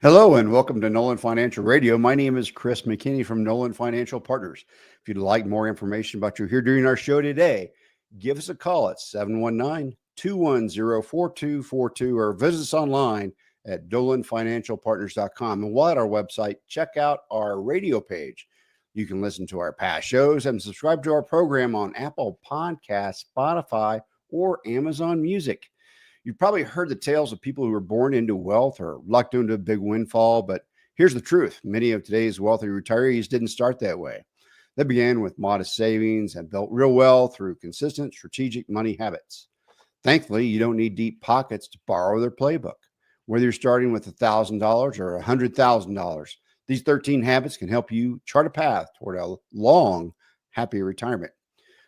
Hello and welcome to Nolan Financial Radio. My name is Chris McKinney from Nolan Financial Partners. If you'd like more information about you here during our show today, give us a call at 719-210-4242 or visit us online at dolanfinancialpartners.com. And while at our website, check out our radio page. You can listen to our past shows and subscribe to our program on Apple Podcasts, Spotify, or Amazon Music. You've probably heard the tales of people who were born into wealth or lucked into a big windfall, but here's the truth. Many of today's wealthy retirees didn't start that way. They began with modest savings and built real wealth through consistent strategic money habits. Thankfully, you don't need deep pockets to borrow their playbook. Whether you're starting with $1,000 or $100,000, these 13 habits can help you chart a path toward a long, happy retirement.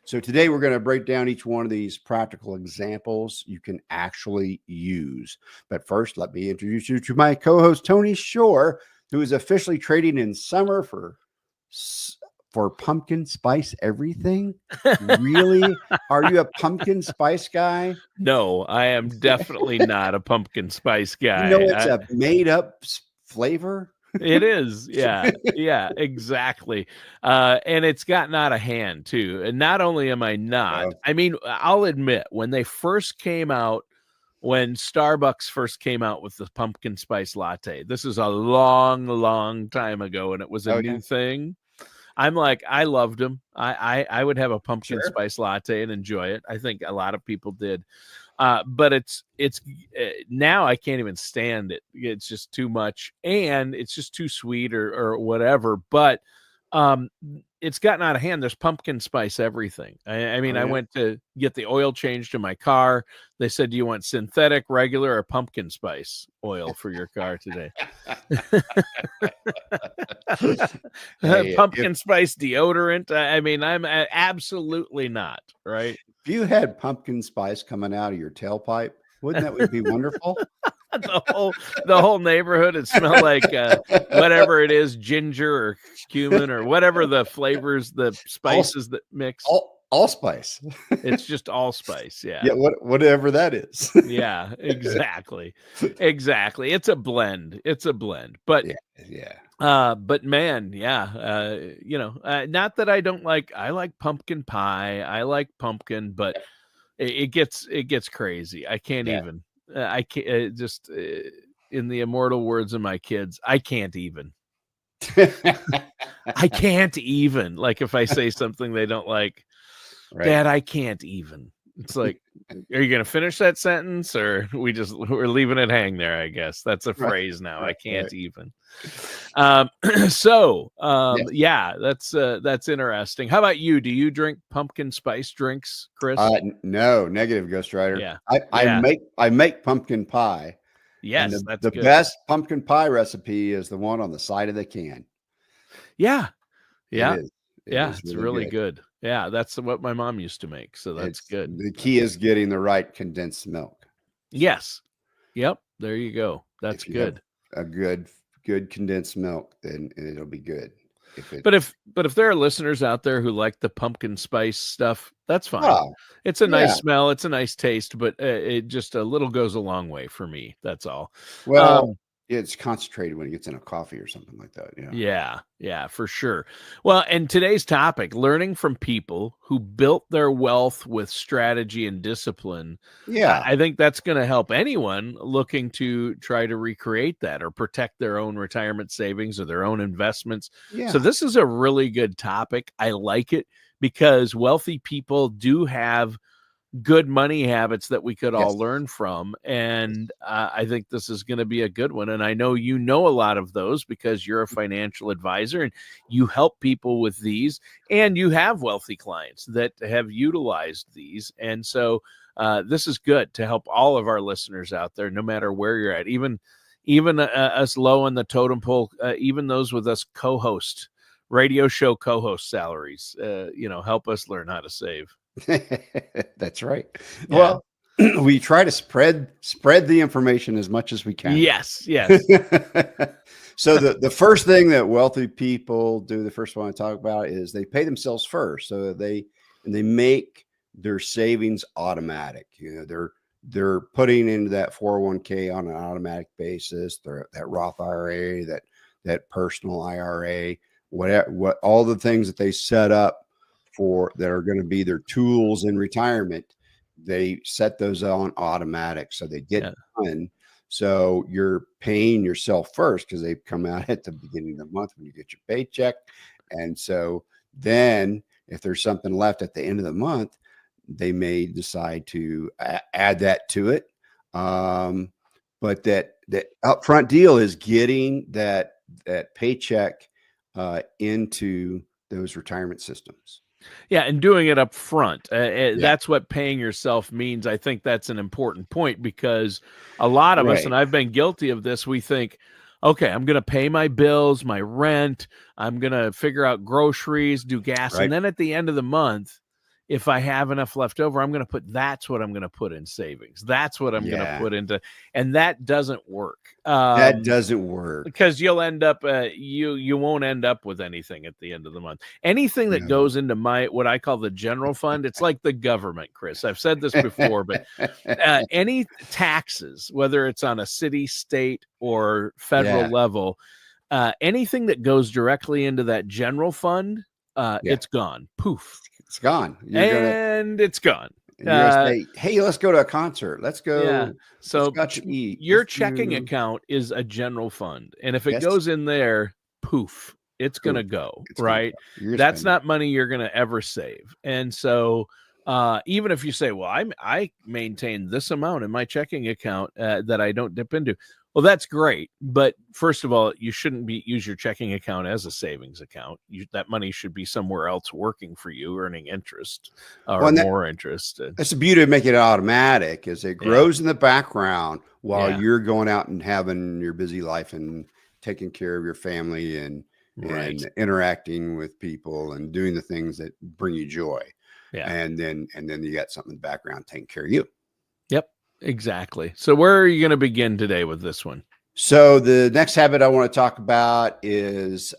So today we're going to break down each one of these practical examples you can actually use. But first, let me introduce you to my co-host, Tony Shore, who is officially trading in summer for pumpkin spice everything. Really? Are you a pumpkin spice guy? No, I am definitely not a pumpkin spice guy. You know, it's a made up flavor. It is. Yeah. Yeah, exactly. And it's gotten out of hand too. And not only am I not, I mean, I'll admit when they first came out, when Starbucks first came out with the pumpkin spice latte, this is a long, long time ago, and it was a new thing. I'm like, I loved them. I would have a pumpkin spice latte and enjoy it. I think a lot of people did. But it's now I can't even stand it. It's just too much, and it's just too sweet or whatever. But it's gotten out of hand. There's pumpkin spice everything. I mean, I went to get the oil changed in my car. They said, "Do you want synthetic, regular, or pumpkin spice oil for your car today?" Pumpkin spice deodorant. I mean, I'm absolutely not, right? If you had pumpkin spice coming out of your tailpipe, wouldn't that be wonderful? the whole neighborhood, it smelled like whatever it is, ginger or cumin or whatever the flavors, the spices that mix. Allspice. It's just allspice. Yeah. Yeah. Whatever that is. Yeah, exactly. Exactly. It's a blend. But but man, not that I don't like, I like pumpkin pie. I like pumpkin, but it gets crazy. I can't even, I can't just in the immortal words of my kids, I can't even. I can't even. Like if I say something they don't like, Dad, I can't even. It's like, are you going to finish that sentence, or we're leaving it hang there? I guess that's a phrase now. I can't even. That's interesting. How about you? Do you drink pumpkin spice drinks, Chris? No, negative, Ghost Rider. Yeah. I make pumpkin pie. Yes, that's the best pumpkin pie recipe is the one on the side of the can. Yeah. It is it's really good. Yeah, that's what my mom used to make. So that's good. The key is getting the right condensed milk. Yes. Yep. There you go. That's good. A good condensed milk, then it'll be good. But if there are listeners out there who like the pumpkin spice stuff, that's fine. It's a nice smell. It's a nice taste, but it just a little goes a long way for me. That's all. Well, it's concentrated when it gets in a coffee or something like that. Yeah, for sure. Well, and today's topic, learning from people who built their wealth with strategy and discipline. Yeah. I think that's going to help anyone looking to try to recreate that or protect their own retirement savings or their own investments. Yeah. So this is a really good topic. I like it because wealthy people do have good money habits that we could all learn from. And I think this is going to be a good one. And I know you know a lot of those because you're a financial advisor and you help people with these, and you have wealthy clients that have utilized these. And so this is good to help all of our listeners out there, no matter where you're at, even us low on the totem pole, even those with us radio show co-host salaries, help us learn how to save. That's right. Yeah. Well, we try to spread the information as much as we can. Yes. So the first thing that wealthy people do, the first one I talk about, is they pay themselves first. So they make their savings automatic. they're putting into that 401k on an automatic basis, that Roth IRA, that personal IRA, what all the things that they set up for that are going to be their tools in retirement, they set those on automatic so they get done. So you're paying yourself first because they come out at the beginning of the month when you get your paycheck. And so then if there's something left at the end of the month, they may decide to add that to it. But that upfront deal is getting that paycheck into those retirement systems. Yeah, and doing it up front. That's what paying yourself means. I think that's an important point because a lot of us, and I've been guilty of this, we think, okay, I'm going to pay my bills, my rent, I'm going to figure out groceries, do gas, and then at the end of the month, if I have enough left over, that's what I'm going to put in savings. That's what I'm going to put into, and that doesn't work. That doesn't work because you'll end up, you won't end up with anything at the end of the month. Anything that goes into what I call the general fund, it's like the government, Chris. I've said this before, but any taxes, whether it's on a city, state, or federal level, anything that goes directly into that general fund, it's gone. Poof. It's gone. It's gone. You're gonna say, hey, let's go to a concert. Let's go. Yeah. So let's go eat. Your checking account is a general fund. And if it goes in there, poof, it's going to go, right? That's not money you're going to ever save. And so even if you say, well, I maintain this amount in my checking account that I don't dip into. Well, that's great. But first of all, you shouldn't use your checking account as a savings account. That money should be somewhere else working for you, earning interest or more interest. That's the beauty of making it automatic is it grows in the background while you're going out and having your busy life and taking care of your family and interacting with people and doing the things that bring you joy. Yeah. And then you got something in the background taking care of you. Yep. Exactly. So where are you going to begin today with this one? So the next habit I want to talk about is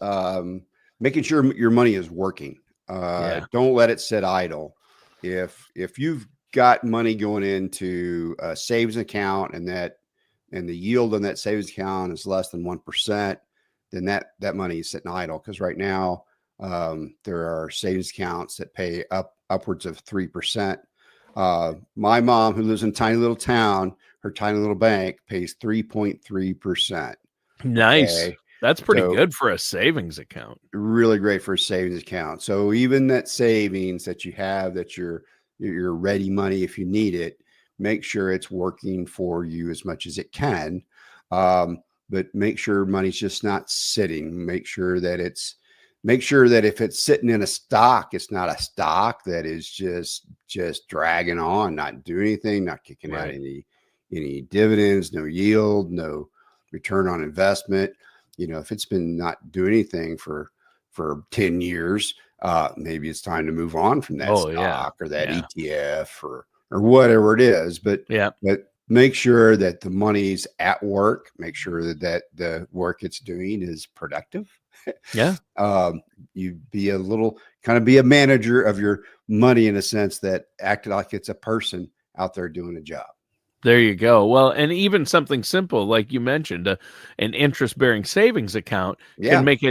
making sure your money is working. Don't let it sit idle. If you've got money going into a savings account and the yield on that savings account is less than 1%, then that money is sitting idle. Because right now there are savings accounts that pay upwards of 3%. My mom, who lives in a tiny little town, her tiny little bank pays 3.3%. Nice. Okay? That's pretty good for a savings account. Really great for a savings account. So even that savings that you have, that your ready money if you need it, make sure it's working for you as much as it can. But make sure money's just not sitting. Make sure that if it's sitting in a stock, it's not a stock that is just dragging on, not doing anything, not kicking out any dividends, no yield, no return on investment. If it's been not doing anything for 10 years, maybe it's time to move on from that stock or that ETF or whatever it is. But make sure that the money's at work. Make sure that the work it's doing is productive. You be a manager of your money in a sense that acted like it's a person out there doing a job. There you go. Well, and even something simple, like you mentioned, an interest-bearing savings account can make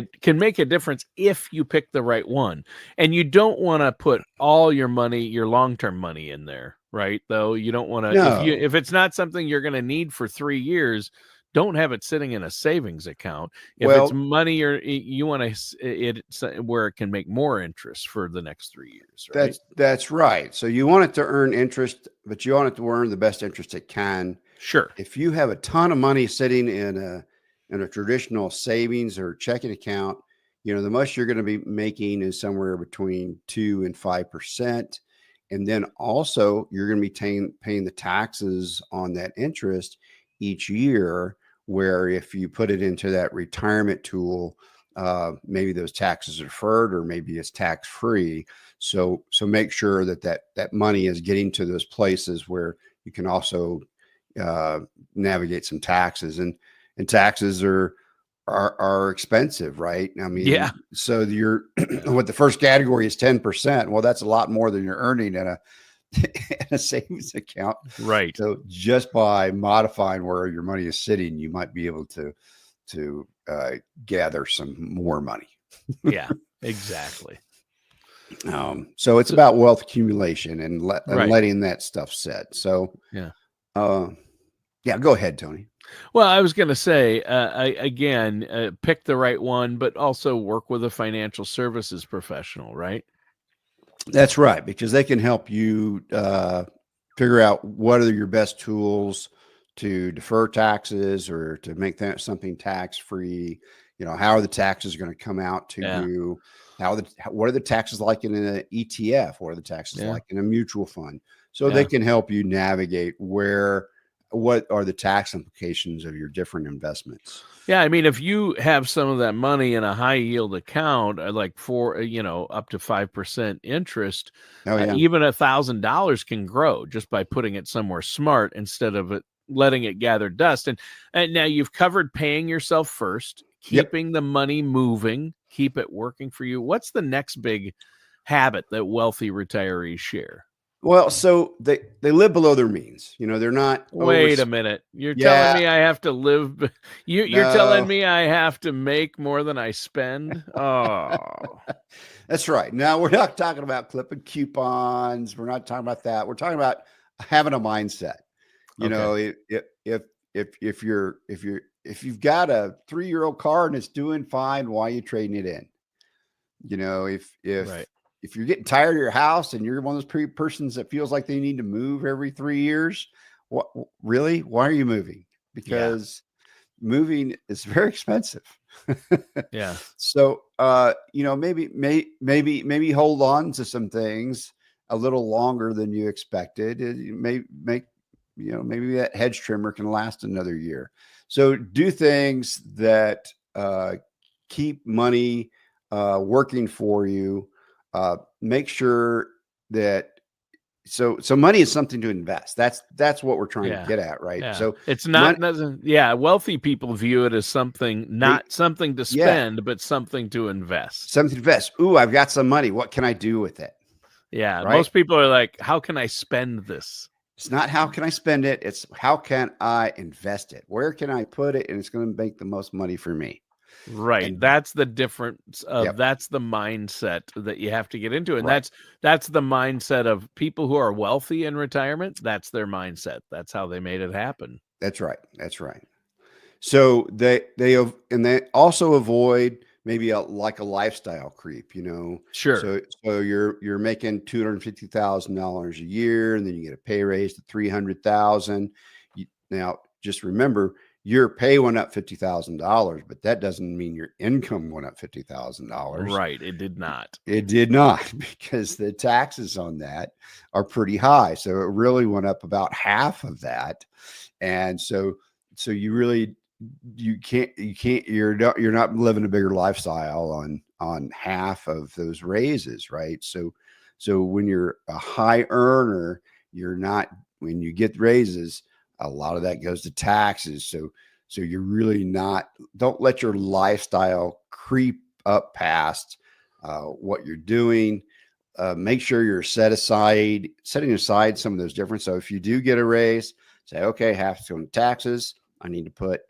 a difference if you pick the right one. And you don't want to put all your money, your long-term money in there, right? Though you don't want to, if it's not something you're going to need for 3 years, don't have it sitting in a savings account. If it's money you want it where it can make more interest for the next 3 years. Right? That's right. So you want it to earn interest, but you want it to earn the best interest it can. Sure. If you have a ton of money sitting in a traditional savings or checking account, the most you're going to be making is somewhere between 2 and 5%. And then also you're going to be paying the taxes on that interest each year. Where if you put it into that retirement tool, maybe those taxes are deferred or maybe it's tax free. So make sure that money is getting to those places where you can also navigate some taxes and taxes are expensive, right? I mean, so what the first category is 10%. Well, that's a lot more than you're earning in in a savings account. Right. So just by modifying where your money is sitting, you might be able to gather some more money. Yeah, exactly. So it's So, about wealth accumulation and right. letting that stuff set. So, Yeah. uh, yeah, go ahead, Tony. Well, I was going to say, again, pick the right one, but also work with a financial services professional, right? That's right, because they can help you figure out what are your best tools to defer taxes or to make that something tax free. How are the taxes going to come out to Yeah. you? What are the taxes like in an ETF? What are the taxes Yeah. like in a mutual fund? So they Yeah. can help you navigate what are the tax implications of your different investments. Yeah, I mean, if you have some of that money in a high yield account, like up to 5% interest, Oh yeah, even $1,000 can grow just by putting it somewhere smart instead of letting it gather dust. And now you've covered paying yourself first, yep. keeping the money moving, keep it working for you. What's the next big habit that wealthy retirees share? Well, so they live below their means. They're not over. Wait a minute. You're telling Yeah, me I have to live you're telling no, me I have to make more than I spend? Oh. that's right. Now we're not talking about clipping coupons. We're not talking about that. We're talking about having a mindset. You Okay. know, if you've got a 3-year-old car and it's doing fine, why are you trading it in? Right. If you're getting tired of your house and you're one of those persons that feels like they need to move every 3 years, what really? Why are you moving? Yeah. Because moving is very expensive. Yeah. So, maybe hold on to some things a little longer than you expected. You may make, maybe that hedge trimmer can last another year. So do things that keep money working for you. Make sure that so money is something to invest. That's what we're trying to Yeah. get at, right? Yeah. So It's money, not doesn't yeah, wealthy people view it as something not something to yeah, spend, but something to invest. something to invest. Ooh, I've got some money. What can I do with it? Yeah. Right? Most people are like, how can I spend this? It's not how can I spend it? It's how can I invest it? Where can I put it? And it's going to make the most money for me. Right. And That's the difference of yep, that's the mindset that you have to get into. And right. that's the mindset of people who are wealthy in retirement. That's their mindset. That's how they made it happen. That's right. That's right. So they also avoid maybe like a lifestyle creep. Sure. So you're making $250,000 a year, and then you get a pay raise to 300,000. Now just remember your pay went up $50,000, but that doesn't mean your income went up $50,000. Right. It did not. It did not, because the taxes on that are pretty high. So it really went up about half of that. And so you're not living a bigger lifestyle on half of those raises, right? So when you're a high earner, you're not when you get raises, a lot of that goes to taxes. So you're really not, don't let your lifestyle creep up past what you're doing. Make sure you're setting aside some of those different. So if you do get a raise, say, okay, half is going to taxes. I need to put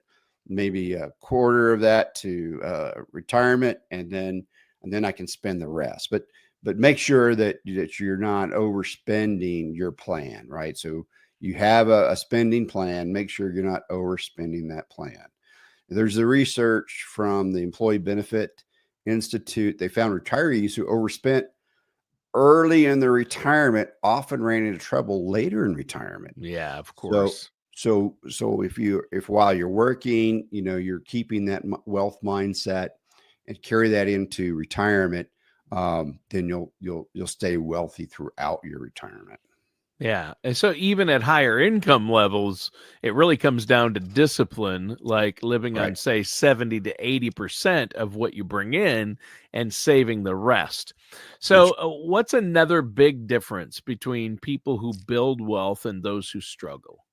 maybe a quarter of that to retirement, and then I can spend the rest. But make sure that you're not overspending your plan, right? So you have a spending plan. Make sure you're not overspending that plan. There's a research from the Employee Benefit Institute. They found retirees who overspent early in their retirement often ran into trouble later in retirement. Yeah, of So course. so if while you're working, you're keeping that wealth mindset and carry that into retirement, then you'll stay wealthy throughout your retirement. Yeah. And so even at higher income levels, it really comes down to discipline, like living on, Right. say, 70 to 80% of what you bring in and saving the rest. That's So, what's another big difference between people who build wealth and those who struggle?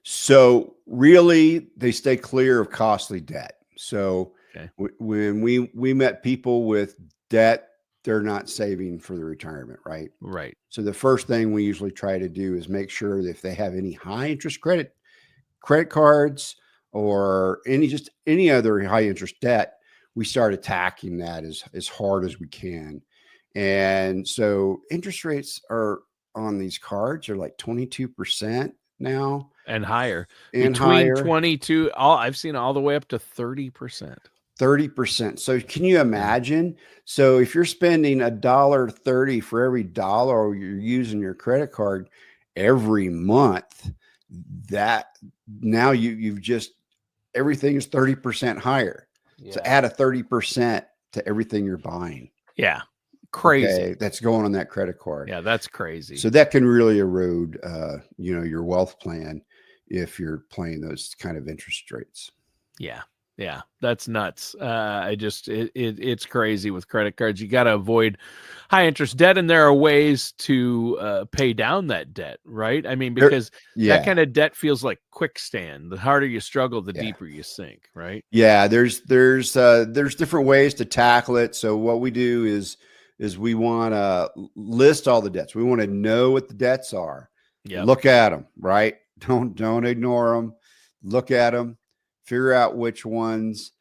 So really, they stay clear of costly debt. So Okay. when we met people with debt they're not saving for the retirement, right? Right. So the first thing we usually try to do is make sure that if they have any high interest credit cards or any other high interest debt, we start attacking that as hard as we can. And so interest rates are on these cards are like 22% now and higher. and Between higher. 22, I've seen all the way up to 30%. 30%. So can you imagine? So if you're spending $1.30 for every dollar you're using your credit card every month, that now you've just everything is 30% higher. So add a 30% to everything you're buying. Yeah. Crazy. Okay, that's going on that credit card. Yeah, that's crazy. So that can really erode your wealth plan if you're paying those kind of interest rates. Yeah, that's nuts. It's crazy with credit cards. You got to avoid high interest debt, and there are ways to pay down that debt, right? I mean, because that kind of debt feels like quicksand. The harder you struggle, the deeper you sink, right? Yeah, there's different ways to tackle it. So what we do is we want to list all the debts. We want to know what the debts are. Yep. Look at them, right? Don't ignore them. Look at them. Figure out which ones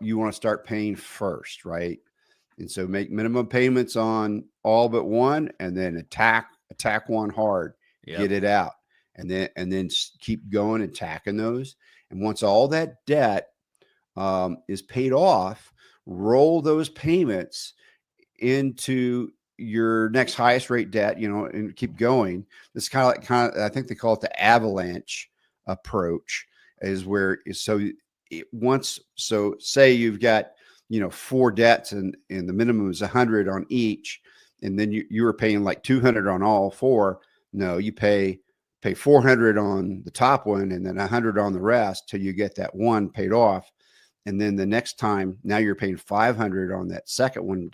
you want to start paying first, right? And so make minimum payments on all but one, and then attack one hard, get it out, and then keep going and attacking those. And once all that debt is paid off, roll those payments into your next highest rate debt, and keep going. This kind of I think they call it the avalanche approach. Is where say you've got 4 debts and the minimum is 100 on each, and then you were paying like 200 on all 4. No, you pay 400 on the top one and then 100 on the rest till you get that one paid off, and then the next time now you're paying 500 on that second one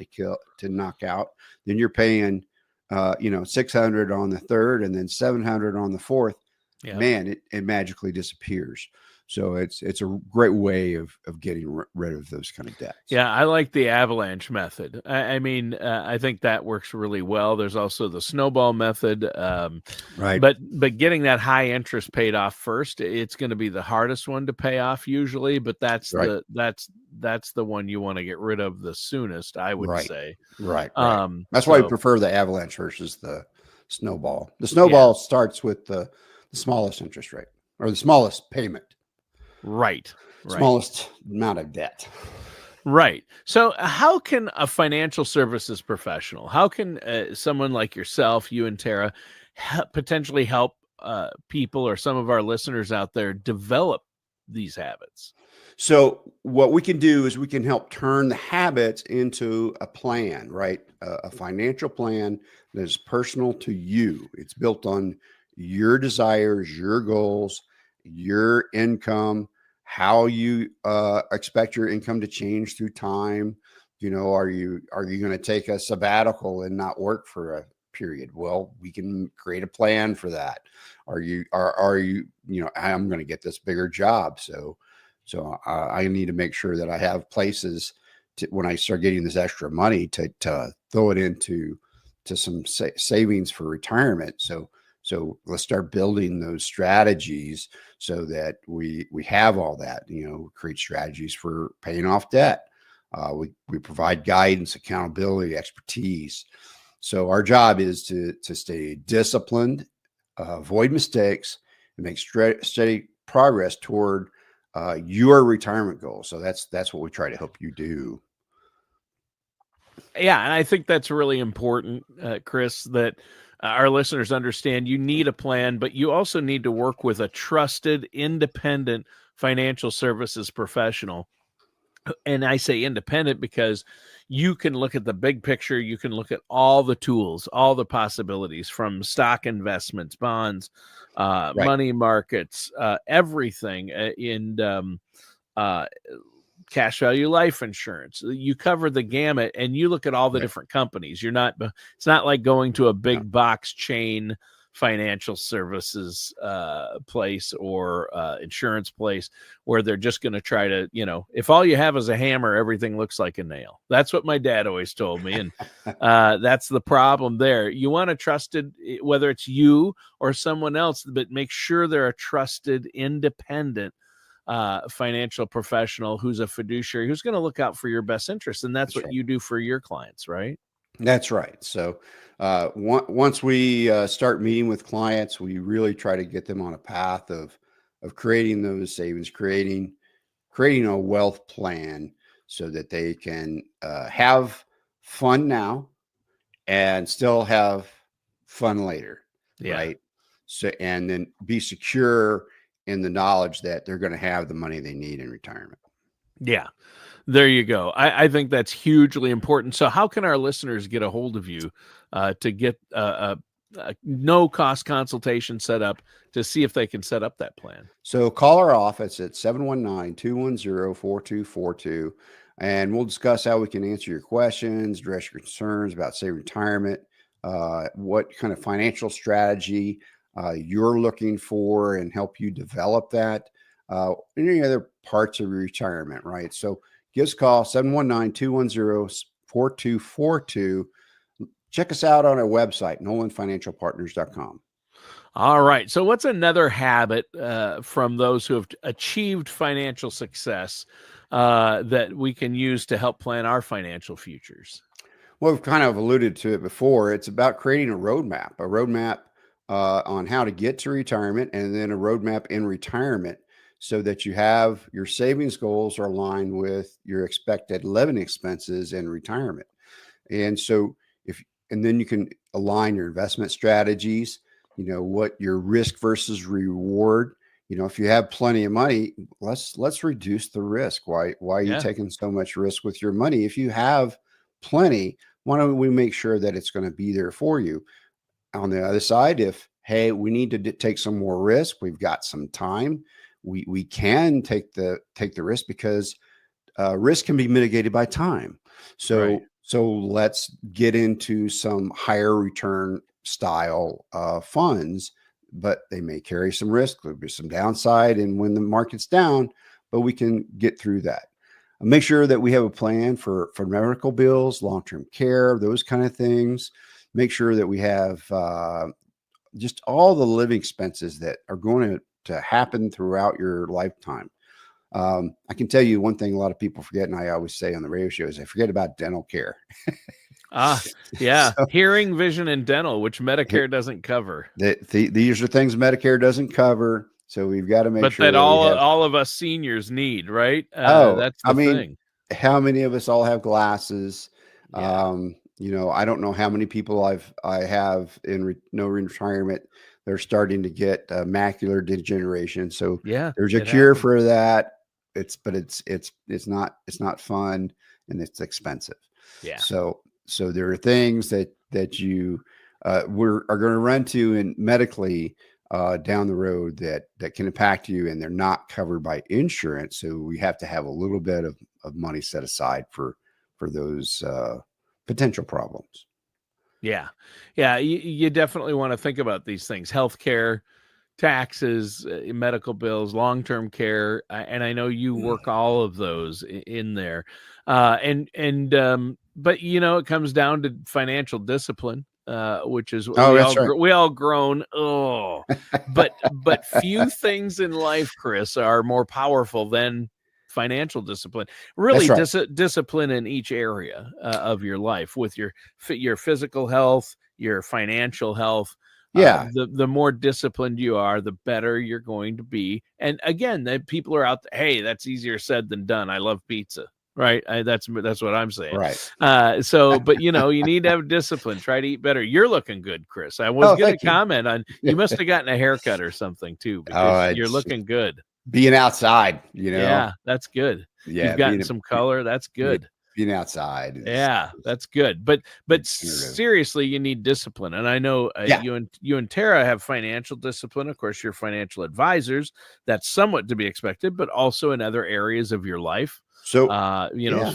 to knock out. Then you're paying 600 on the third and then 700 on the fourth. Yeah. Man, it magically disappears. So it's a great way of getting rid of those kind of debts. Yeah, I like the avalanche method. I mean, I think that works really well. There's also the snowball method, right? But getting that high interest paid off first, it's going to be the hardest one to pay off usually. But that's the one you want to get rid of the soonest, I would say. Right. That's why we prefer the avalanche versus the snowball. The snowball starts with the smallest interest rate or the smallest payment. Right. Smallest amount of debt. Right. So how can a financial services professional, how can someone like yourself, you and Tara, potentially help people or some of our listeners out there develop these habits? So what we can do is we can help turn the habits into a plan, right? A financial plan that is personal to you. It's built on your desires, your goals, your income, how you expect your income to change through time. Are you going to take a sabbatical and not work for a period? Well, we can create a plan for that. Are you I'm going to get this bigger job, so I need to make sure that I have places when I start getting this extra money to throw it into some savings for retirement. So let's start building those strategies so that we have all that, create strategies for paying off debt. We provide guidance, accountability, expertise. So our job is to stay disciplined, avoid mistakes, and make steady progress toward your retirement goals. So that's what we try to help you do. Yeah, and I think that's really important, Chris, that our listeners understand you need a plan, but you also need to work with a trusted, independent financial services professional. And I say independent because you can look at the big picture. You can look at all the tools, all the possibilities from stock investments, bonds, money markets, everything in cash value life insurance. You cover the gamut and you look at all the different companies. It's not like going to a big box chain financial services place or insurance place where they're just going to try to, if all you have is a hammer, everything looks like a nail. That's what my dad always told me. And that's the problem there. You want a trusted, whether it's you or someone else, but make sure they're a trusted, independent financial professional who's a fiduciary, who's going to look out for your best interest. And that's what right. you do for your clients, right? That's right. So once we start meeting with clients, we really try to get them on a path of creating those savings, creating a wealth plan so that they can have fun now and still have fun later. Yeah. Right. So, and then be secure in the knowledge that they're going to have the money they need in retirement. Yeah. There you go. I think that's hugely important. So how can our listeners get a hold of you to get a no-cost consultation set up to see if they can set up that plan? So call our office at 719-210-4242, and we'll discuss how we can answer your questions, address your concerns about, say, retirement, what kind of financial strategy you're looking for, and help you develop that, any other parts of your retirement, right? So give us a call, 719-210-4242. Check us out on our website, nolanfinancialpartners.com. All right. So what's another habit from those who have achieved financial success that we can use to help plan our financial futures? Well, we've kind of alluded to it before. It's about creating a roadmap on how to get to retirement, and then a roadmap in retirement, so that you have your savings goals are aligned with your expected living expenses in retirement. And so and then you can align your investment strategies, what your risk versus reward. If you have plenty of money, let's reduce the risk. Why are you taking so much risk with your money? If you have plenty, why don't we make sure that it's going to be there for you? On the other side, if, hey, we need to take some more risk, we've got some time, we can take the risk, because risk can be mitigated by time. So let's get into some higher return style funds, but they may carry some risk. There'll be some downside, and when the market's down, but we can get through that. Make sure that we have a plan for medical bills, long-term care, those kind of things. Make sure that we have just all the living expenses that are going to happen throughout your lifetime. I can tell you one thing a lot of people forget, and I always say on the radio show, is they forget about dental care. Yeah. So, hearing, vision, and dental, which Medicare doesn't cover. These are things Medicare doesn't cover. So we've got to make sure that all of us seniors need, right? That's the thing. How many of us all have glasses? Yeah. I don't know how many people I have in retirement. They're starting to get macular degeneration. So there's a cure for that. It's not fun, and it's expensive. Yeah. So there are things that you are going to run to in medically down the road that can impact you, and they're not covered by insurance. So we have to have a little bit of money set aside for those potential problems. Yeah. You definitely want to think about these things: healthcare, taxes, medical bills, long-term care. And I know you work all of those in there. But it comes down to financial discipline, which is we all groan. But few things in life, Chris, are more powerful than financial discipline. Really, discipline in each area of your life, with your physical health, your financial health. The more disciplined you are, the better you're going to be. And again, the people are out there, hey, that's easier said than done. I love pizza. Right. That's what I'm saying. Right. But you need to have discipline. Try to eat better. You're looking good, Chris. I was going to comment on, you must have gotten a haircut or something too, because you're looking good. Being outside, Yeah, that's good. Yeah. You've gotten some color. That's good. Being outside. That's good. But seriously, you need discipline. And I know you and Tara have financial discipline. Of course, you're financial advisors. That's somewhat to be expected, but also in other areas of your life. So,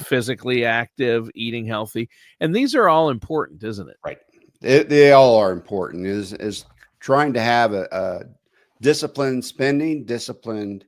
physically active, eating healthy. And these are all important, isn't it? Right. They all are important. Is trying to have a disciplined spending, disciplined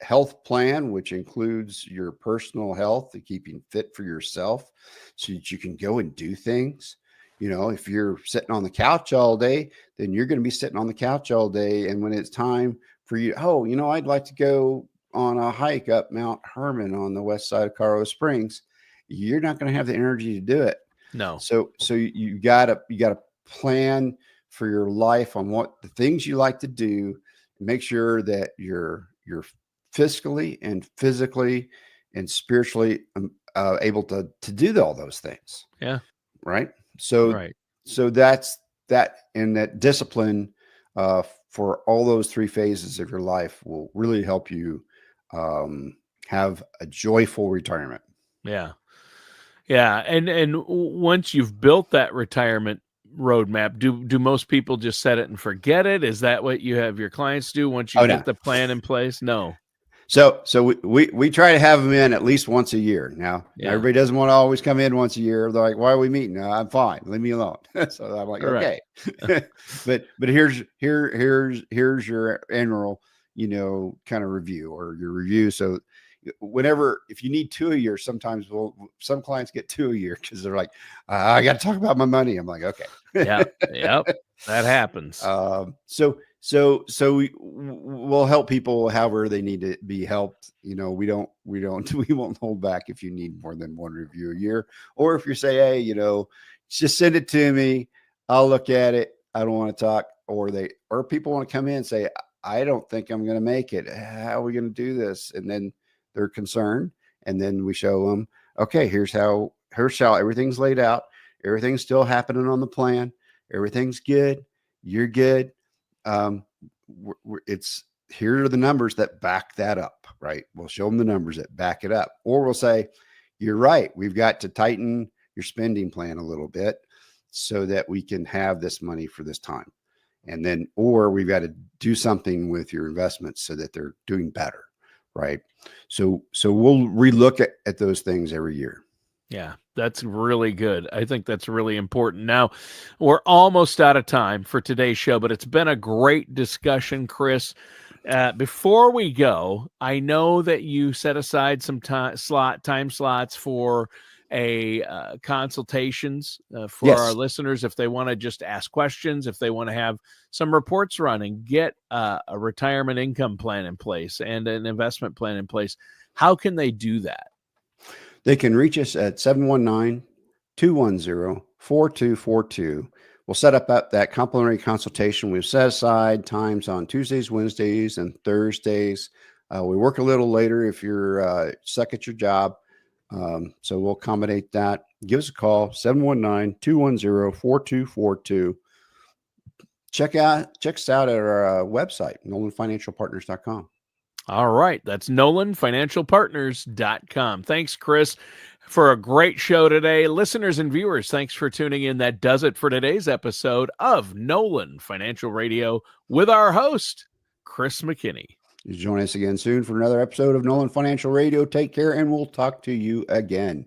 health plan, which includes your personal health and keeping fit for yourself so that you can go and do things. If you're sitting on the couch all day, then you're going to be sitting on the couch all day. And when it's time for you, I'd like to go on a hike up Mount Herman on the west side of Colorado Springs, you're not going to have the energy to do it. No. So you gotta plan for your life on what the things you like to do. Make sure that you're fiscally and physically and spiritually able to do all those things. Yeah. Right. So that's that, and that discipline for all those three phases of your life will really help you have a joyful retirement. Yeah. Yeah. And once you've built that retirement roadmap, do most people just set it and forget it? Is that what you have your clients do once you get the plan in place? No. So we try to have them in at least once a year. Now, everybody doesn't want to always come in once a year. They're like, "Why are we meeting?" No, I'm fine. Leave me alone. So I'm like, okay. but here's your annual, kind of review or your review. So if you need 2 a year, sometimes some clients get 2 a year because they're like, I got to talk about my money. I'm like, okay. Yep. That happens. So we'll help people however they need to be helped. We won't hold back if you need more than one review a year, or if you say, hey, just send it to me. I'll look at it. I don't want to talk, or people want to come in and say, I don't think I'm going to make it. How are we going to do this? And then they're concerned. And then we show them, okay, here's how everything's laid out. Everything's still happening on the plan. Everything's good. You're good. Here are the numbers that back that up, right? We'll show them the numbers that back it up, or we'll say, you're right. We've got to tighten your spending plan a little bit so that we can have this money for this time. And then, or we've got to do something with your investments so that they're doing better. Right. So we'll relook at those things every year. Yeah, that's really good. I think that's really important. Now, we're almost out of time for today's show, but it's been a great discussion, Chris. Before we go, I know that you set aside some time slots for consultations for our listeners if they want to just ask questions, if they want to have some reports run and get a retirement income plan in place and an investment plan in place. How can they do that? They can reach us at 719-210-4242. We'll set up that complimentary consultation. We've set aside times on Tuesdays, Wednesdays, and Thursdays. We work a little later if you're stuck at your job. So we'll accommodate that. Give us a call, 719-210-4242. Check us out at our website, nolanfinancialpartners.com. All right. That's nolanfinancialpartners.com. Thanks, Chris, for a great show today. Listeners and viewers, thanks for tuning in. That does it for today's episode of Nolan Financial Radio with our host, Chris McKinney. Join us again soon for another episode of Nolan Financial Radio. Take care, and we'll talk to you again.